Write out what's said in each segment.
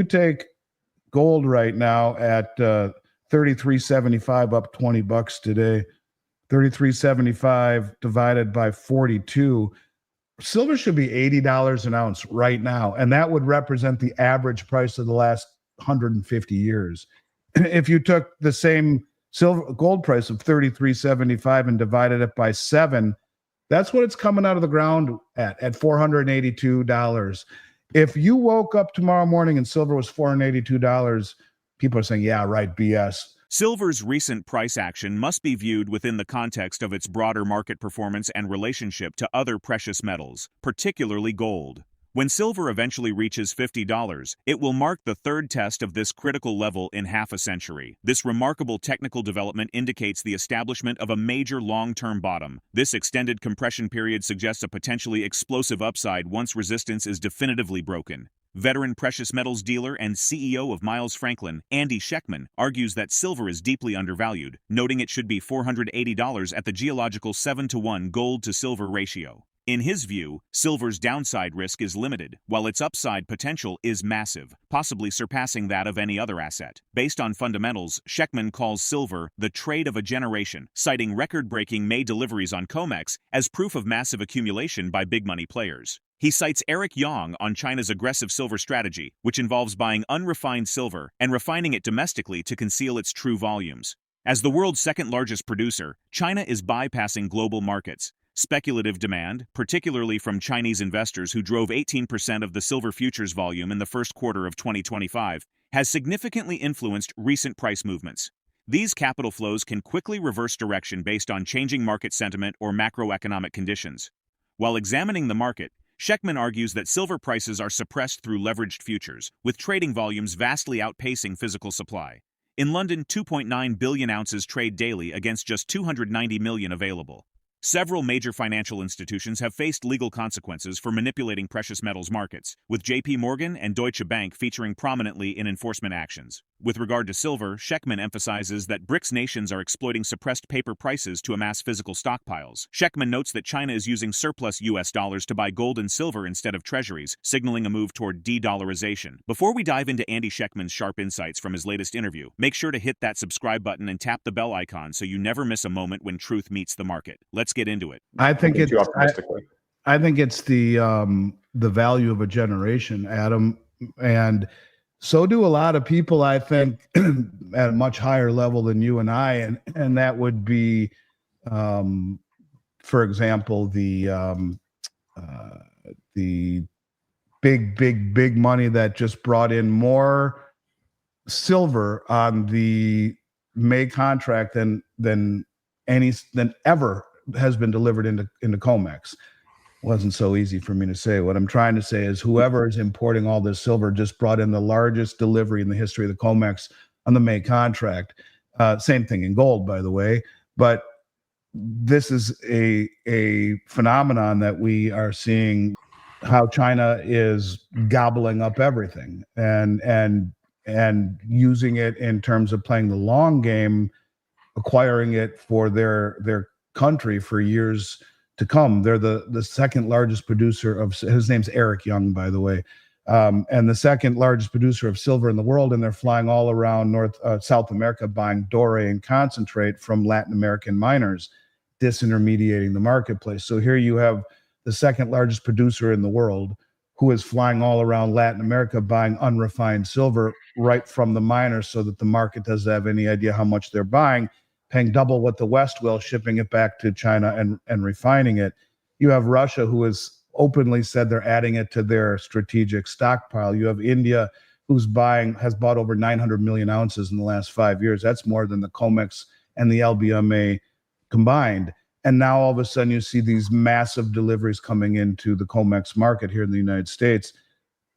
You take gold right now at 33.75, up $20 today. 33.75 divided by 42. Silver should be $80 an ounce right now, and that would represent the average price of the last 150 years. If you took the same gold price of 33.75 and divided it by 7, that's what it's coming out of the ground at $482. If you woke up tomorrow morning and silver was $482, people are saying, yeah, right, BS. Silver's recent price action must be viewed within the context of its broader market performance and relationship to other precious metals, particularly gold. When silver eventually reaches $50, it will mark the third test of this critical level in half a century. This remarkable technical development indicates the establishment of a major long-term bottom. This extended compression period suggests a potentially explosive upside once resistance is definitively broken. Veteran precious metals dealer and CEO of Miles Franklin, AndySchectman, argues that silver is deeply undervalued, noting it should be $480 at the geological 7-to-1 gold to silver ratio. In his view, silver's downside risk is limited, while its upside potential is massive, possibly surpassing that of any other asset. Based on fundamentals, Schectman calls silver the trade of a generation, citing record-breaking May deliveries on COMEX as proof of massive accumulation by big money players. He cites Eric Yang on China's aggressive silver strategy, which involves buying unrefined silver and refining it domestically to conceal its true volumes. As the world's second-largest producer, China is bypassing global markets. Speculative demand, particularly from Chinese investors who drove 18% of the silver futures volume in the first quarter of 2025, has significantly influenced recent price movements. These capital flows can quickly reverse direction based on changing market sentiment or macroeconomic conditions. While examining the market, Schectman argues that silver prices are suppressed through leveraged futures, with trading volumes vastly outpacing physical supply. In London, 2.9 billion ounces trade daily against just 290 million available. Several major financial institutions have faced legal consequences for manipulating precious metals markets, with JP Morgan and Deutsche Bank featuring prominently in enforcement actions. With regard to silver, Schectman emphasizes that BRICS nations are exploiting suppressed paper prices to amass physical stockpiles. Schectman notes that China is using surplus US dollars to buy gold and silver instead of treasuries, signaling a move toward de-dollarization. Before we dive into Andy Schectman's sharp insights from his latest interview, make sure to hit that subscribe button and tap the bell icon so you never miss a moment when truth meets the market. Let's get into it. I think it's the value of a generation, Adam, and so do a lot of people, I think, at a much higher level than you and I, and that would be, for example, the big money that just brought in more silver on the May contract than ever has been delivered into COMEX. Wasn't so easy for me to say. What I'm trying to say is whoever is importing all this silver just brought in the largest delivery in the history of the COMEX on the May contract. Same thing in gold, by the way. But this is a phenomenon that we are seeing, how China is gobbling up everything and using it in terms of playing the long game, acquiring it for their country for years to come. They're the second largest producer of, his name's Eric Yang, by the way, and the second largest producer of silver in the world, and they're flying all around South America buying doré and concentrate from Latin American miners, disintermediating the marketplace. So here you have the second largest producer in the world who is flying all around Latin America buying unrefined silver right from the miners so that the market doesn't have any idea how much they're buying, paying double what the West will, shipping it back to China and refining it. You have Russia, who has openly said they're adding it to their strategic stockpile. You have India, has bought over 900 million ounces in the last 5 years. That's more than the COMEX and the LBMA combined. And now all of a sudden you see these massive deliveries coming into the COMEX market here in the United States.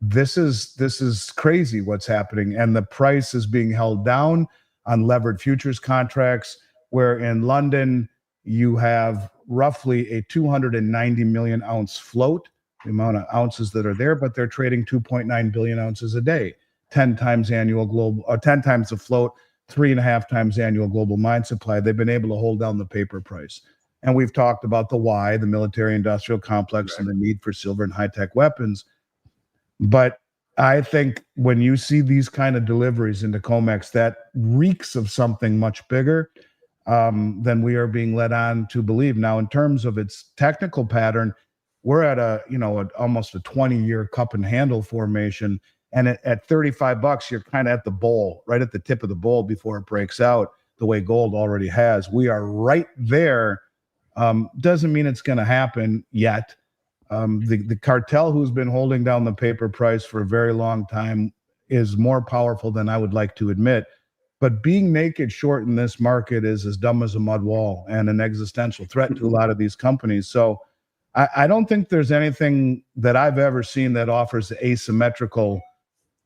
This is crazy what's happening. And the price is being held down on levered futures contracts, where in London you have roughly a 290 million ounce float, the amount of ounces that are there, but they're trading 2.9 billion ounces a day, 10 times the float, 3.5 times annual global mine supply. They've been able to hold down the paper price. And we've talked about the military industrial complex, and the need for silver and high-tech weapons. But I think when you see these kind of deliveries into COMEX, that reeks of something much bigger than we are being led on to believe. Now, in terms of its technical pattern, we're at almost a 20-year cup and handle formation, and at $35, you're kind of at the bowl, right at the tip of the bowl before it breaks out, the way gold already has. We are right there. Doesn't mean it's going to happen yet. The cartel who's been holding down the paper price for a very long time is more powerful than I would like to admit. But being naked short in this market is as dumb as a mud wall and an existential threat to a lot of these companies. So I don't think there's anything that I've ever seen that offers the asymmetrical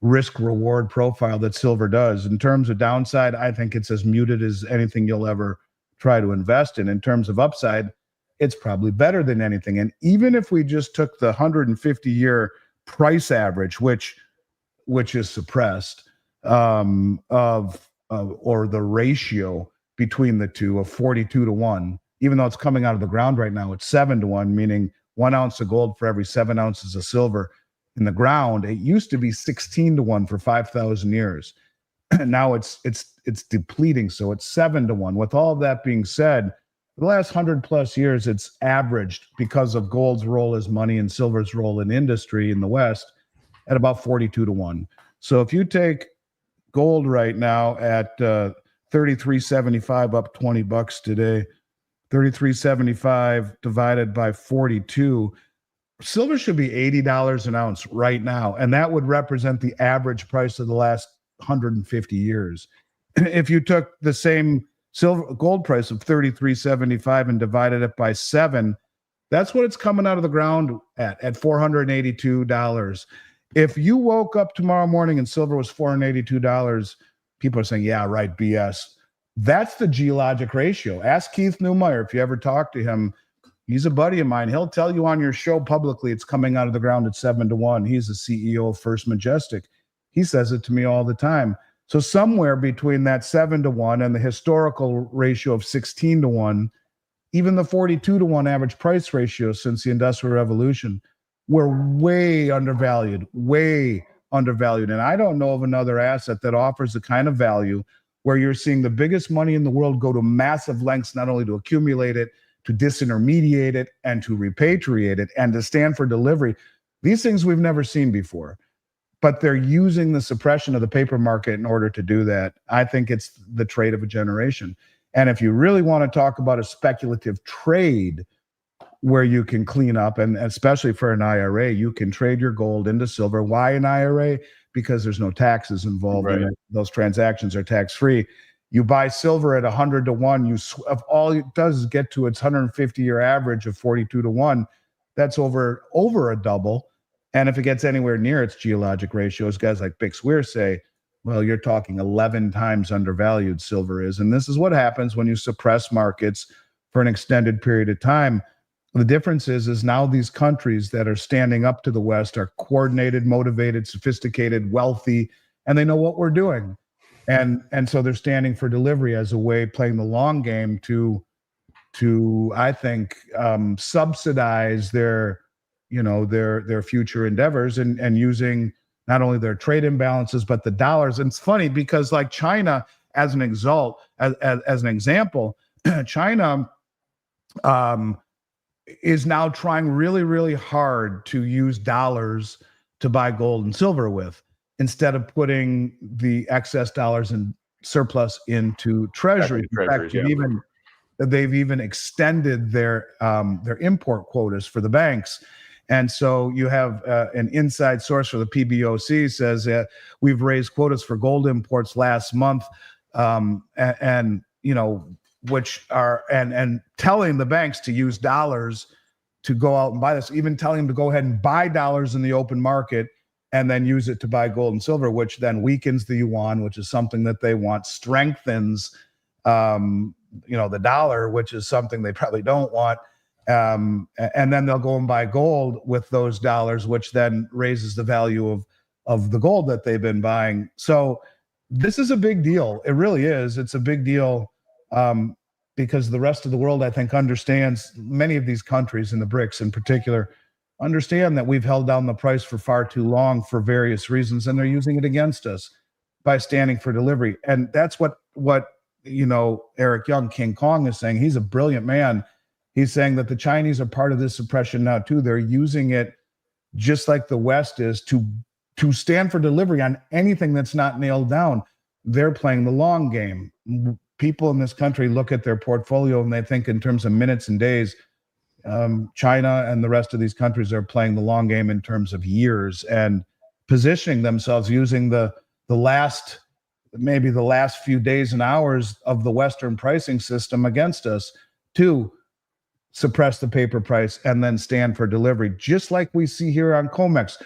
risk reward profile that silver does. In terms of downside, I think it's as muted as anything you'll ever try to invest in. In terms of upside, it's probably better than anything. And even if we just took the 150-year price average, which is suppressed, or the ratio between the two of 42 to 1, even though it's coming out of the ground right now, it's 7 to 1, meaning 1 ounce of gold for every 7 ounces of silver in the ground. It used to be 16 to 1 for 5,000 years. And now it's depleting. So it's 7 to 1. With all of that being said, for the last 100+ years, it's averaged, because of gold's role as money and silver's role in industry in the West, at about 42 to 1. So if you take gold right now at 33.75, up $20 today, 33.75 divided by 42, silver should be $80 an ounce right now, and that would represent the average price of the last 150 years. If you took the same gold price of 33.75 and divided it by 7, that's what it's coming out of the ground at $482. If you woke up tomorrow morning and silver was $482, people are saying, yeah, right, BS. That's the geologic ratio. Ask Keith Neumeyer if you ever talk to him. He's a buddy of mine. He'll tell you on your show publicly it's coming out of the ground at 7 to 1. He's the CEO of First Majestic. He says it to me all the time. So somewhere between that 7 to 1 and the historical ratio of 16 to 1, even the 42 to 1 average price ratio since the Industrial Revolution, we're way undervalued. And I don't know of another asset that offers the kind of value where you're seeing the biggest money in the world go to massive lengths, not only to accumulate it, to disintermediate it, and to repatriate it, and to stand for delivery. These things we've never seen before, but they're using the suppression of the paper market in order to do that. I think it's the trade of a generation. And if you really want to talk about a speculative trade where you can clean up, and especially for an IRA, you can trade your gold into silver. Why an IRA? Because there's no taxes involved in it. Those transactions are tax-free. You buy silver at 100 to 1. All it does is get to its 150-year average of 42 to 1. That's over a double. And if it gets anywhere near its geologic ratios, guys like Bix Weir say, well, you're talking 11 times undervalued silver is. And this is what happens when you suppress markets for an extended period of time. The difference is now these countries that are standing up to the West are coordinated, motivated, sophisticated, wealthy, and they know what we're doing. And so they're standing for delivery as a way, playing the long game to I think, subsidize their future endeavors and using not only their trade imbalances, but the dollars. And it's funny because, like, China, as an example, China is now trying really, really hard to use dollars to buy gold and silver with, instead of putting the excess dollars and surplus into treasuries. In fact, they've even extended their import quotas for the banks. And so you have an inside source for the PBOC says we've raised quotas for gold imports last month, which are and telling the banks to use dollars to go out and buy this, even telling them to go ahead and buy dollars in the open market and then use it to buy gold and silver, which then weakens the yuan, which is something that they want, strengthens the dollar, which is something they probably don't want. And then they'll go and buy gold with those dollars, which then raises the value of the gold that they've been buying. So this is a big deal. It really is. It's a big deal because the rest of the world, I think, understands, many of these countries in the BRICS in particular, understand that we've held down the price for far too long for various reasons, and they're using it against us by standing for delivery. And that's what Eric Young, King Kong, is saying. He's a brilliant man. He's saying that the Chinese are part of this suppression now too. They're using it just like the West is to stand for delivery on anything that's not nailed down. They're playing the long game. People in this country look at their portfolio and they think in terms of minutes and days. China and the rest of these countries are playing the long game in terms of years and positioning themselves using maybe the last few days and hours of the Western pricing system against us to suppress the paper price and then stand for delivery, just like we see here on COMEX.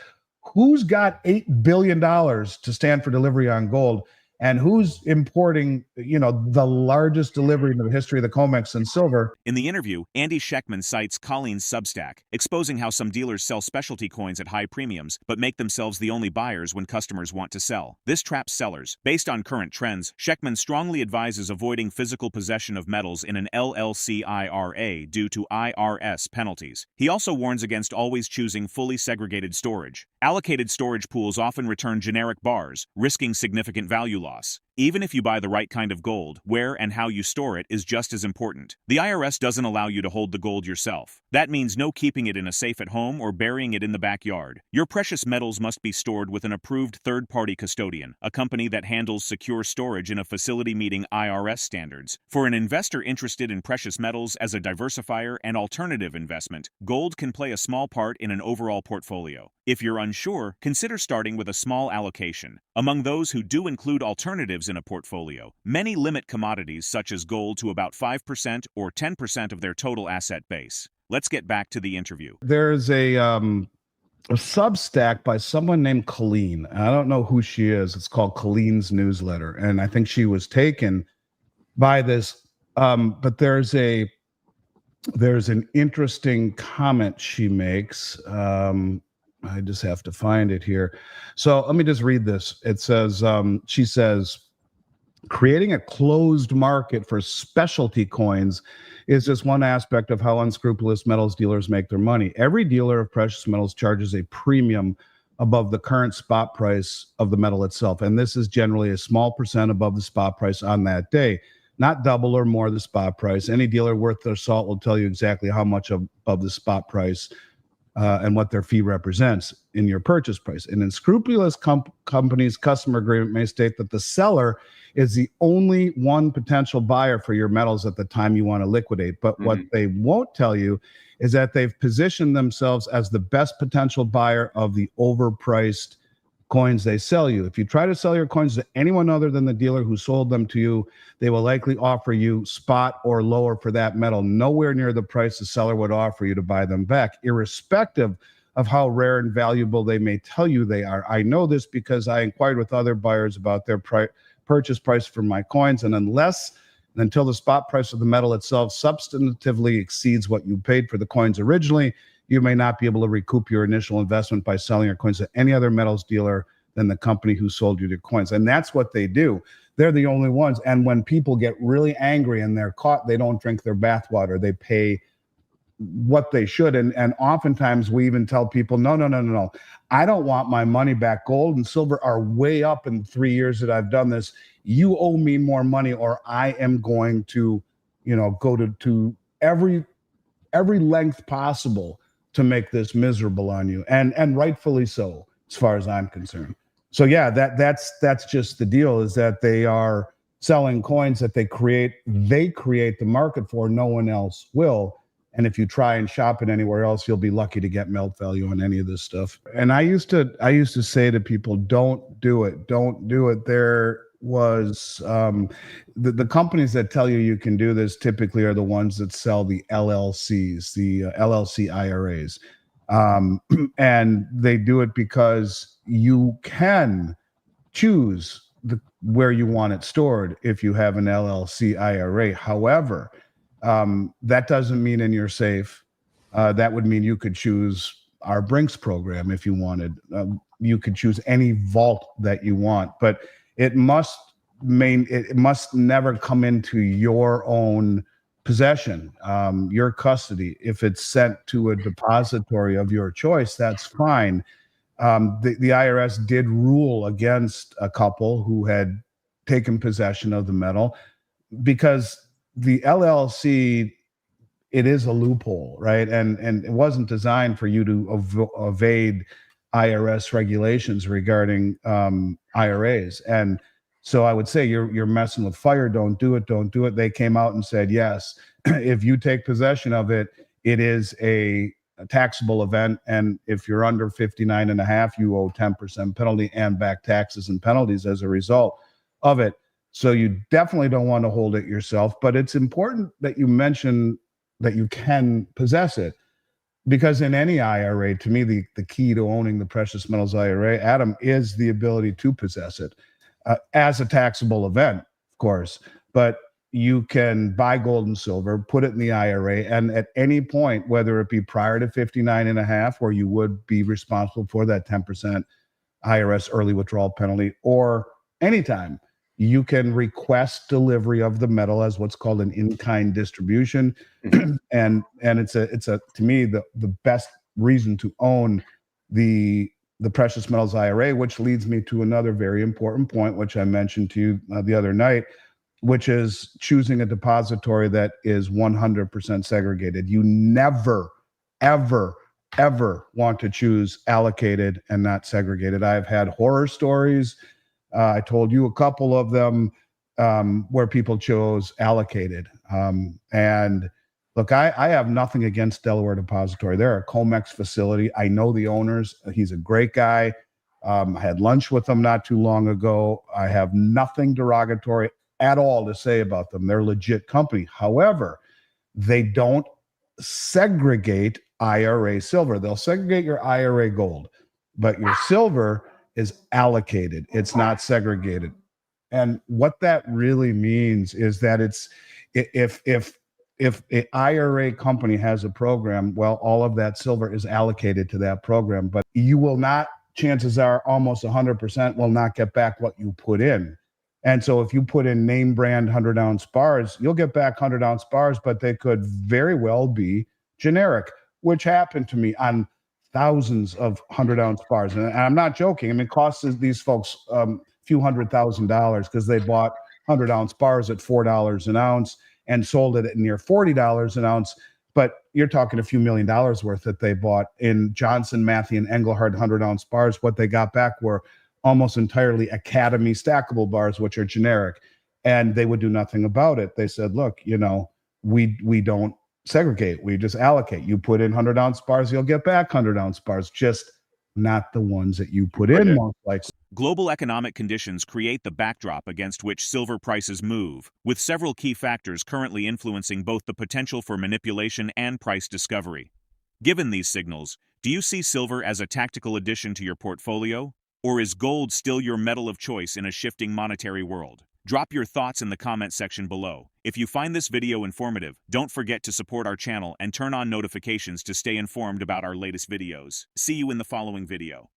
Who's got $8 billion to stand for delivery on gold? And who's importing, the largest delivery in the history of the COMEX and silver? In the interview, AndySchectman cites Colleen's Substack, exposing how some dealers sell specialty coins at high premiums, but make themselves the only buyers when customers want to sell. This traps sellers. Based on current trends, Schectman strongly advises avoiding physical possession of metals in an LLC IRA due to IRS penalties. He also warns against always choosing fully segregated storage. Allocated storage pools often return generic bars, risking significant value loss. Even if you buy the right kind of gold, where and how you store it is just as important. The IRS doesn't allow you to hold the gold yourself. That means no keeping it in a safe at home or burying it in the backyard. Your precious metals must be stored with an approved third-party custodian, a company that handles secure storage in a facility meeting IRS standards. For an investor interested in precious metals as a diversifier and alternative investment, gold can play a small part in an overall portfolio. If you're unsure, consider starting with a small allocation. Among those who do include alternatives in a portfolio, many limit commodities such as gold to about 5% or 10% of their total asset base. Let's get back to the interview. There's a Substack by someone named Colleen. I don't know who she is. It's called Colleen's Newsletter, and I think she was taken by this. But there's an interesting comment she makes. I just have to find it here. So let me just read this. It says, she says, creating a closed market for specialty coins is just one aspect of how unscrupulous metals dealers make their money. Every dealer of precious metals charges a premium above the current spot price of the metal itself. And this is generally a small percent above the spot price on that day, not double or more the spot price. Any dealer worth their salt will tell you exactly how much above the spot price and what their fee represents in your purchase price. An unscrupulous company's customer agreement may state that the seller is the only one potential buyer for your metals at the time you want to liquidate. But what they won't tell you is that they've positioned themselves as the best potential buyer of the overpriced coins they sell you. If you try to sell your coins to anyone other than the dealer who sold them to you, they will likely offer you spot or lower for that metal, nowhere near the price the seller would offer you to buy them back, irrespective of how rare and valuable they may tell you they are. I know this because I inquired with other buyers about their purchase price for my coins, and until the spot price of the metal itself substantively exceeds what you paid for the coins originally, you may not be able to recoup your initial investment by selling your coins to any other metals dealer than the company who sold you the coins. And that's what they do. They're the only ones. And when people get really angry and they're caught, they don't drink their bathwater. They pay what they should. And oftentimes we even tell people, no. I don't want my money back. Gold and silver are way up in the 3 years that I've done this. You owe me more money, or I am going to, go to every length possible to make this miserable on you, and rightfully so, as far as I'm concerned. So yeah, that's just the deal, is that they are selling coins that they create the market for. No one else will. And if you try and shop it anywhere else, you'll be lucky to get melt value on any of this stuff. And I used to say to people, don't do it. There was the companies that tell you can do this typically are the ones that sell the LLCs, the LLC IRAs. And they do it because you can choose where you want it stored if you have an LLC IRA. However, that doesn't mean in your safe. That would mean you could choose our BRICS program if you wanted. You could choose any vault that you want, but it must never come into your own possession, your custody. If it's sent to a depository of your choice, that's fine. The IRS did rule against a couple who had taken possession of the metal because the LLC, it is a loophole, right? And it wasn't designed for you to evade IRS regulations regarding IRAs. And so I would say you're messing with fire. Don't do it. Don't do it. They came out and said, yes, if you take possession of it, it is a taxable event. And if you're under 59 and a half, you owe 10% penalty and back taxes and penalties as a result of it. So you definitely don't want to hold it yourself. But it's important that you mention that you can possess it, because in any IRA, to me, the key to owning the precious metals IRA, Adam, is the ability to possess it as a taxable event, of course. But you can buy gold and silver, put it in the IRA, and at any point, whether it be prior to 59 and a half, where you would be responsible for that 10% IRS early withdrawal penalty, or anytime, you can request delivery of the metal as what's called an in-kind distribution. and it's a to me the best reason to own the precious metals IRA, which leads me to another very important point, which I mentioned to you the other night, which is choosing a depository that is 100% segregated. You never, ever, ever want to choose allocated and not segregated. I've had horror stories. I told you a couple of them where people chose allocated. And look, I have nothing against Delaware Depository. They're a COMEX facility. I know the owners. He's a great guy. I had lunch with them not too long ago. I have nothing derogatory at all to say about them. They're a legit company. However, they don't segregate IRA silver. They'll segregate your IRA gold, but your silver is allocated. It's not segregated. And what that really means is that it's if an IRA company has a program, well, all of that silver is allocated to that program, but you will not, chances are almost 100% will not get back what you put in. And so if you put in name brand 100-ounce bars, you'll get back 100-ounce bars, but they could very well be generic, which happened to me on thousands of 100-ounce bars. And I'm not joking. I mean, it costs these folks a few $100,000 because they bought 100-ounce bars at $4 an ounce and sold it at near $40 an ounce. But you're talking a few $1 million worth that they bought in Johnson, Matthey, and Engelhard 100-ounce bars. What they got back were almost entirely Academy stackable bars, which are generic, and they would do nothing about it. They said, look, we don't segregate. We just allocate. You put in 100-ounce bars, you'll get back 100-ounce bars, just not the ones that you put in, most likely. Global economic conditions create the backdrop against which silver prices move, with several key factors currently influencing both the potential for manipulation and price discovery. Given these signals, do you see silver as a tactical addition to your portfolio? Or is gold still your metal of choice in a shifting monetary world? Drop your thoughts in the comment section below. If you find this video informative, don't forget to support our channel and turn on notifications to stay informed about our latest videos. See you in the following video.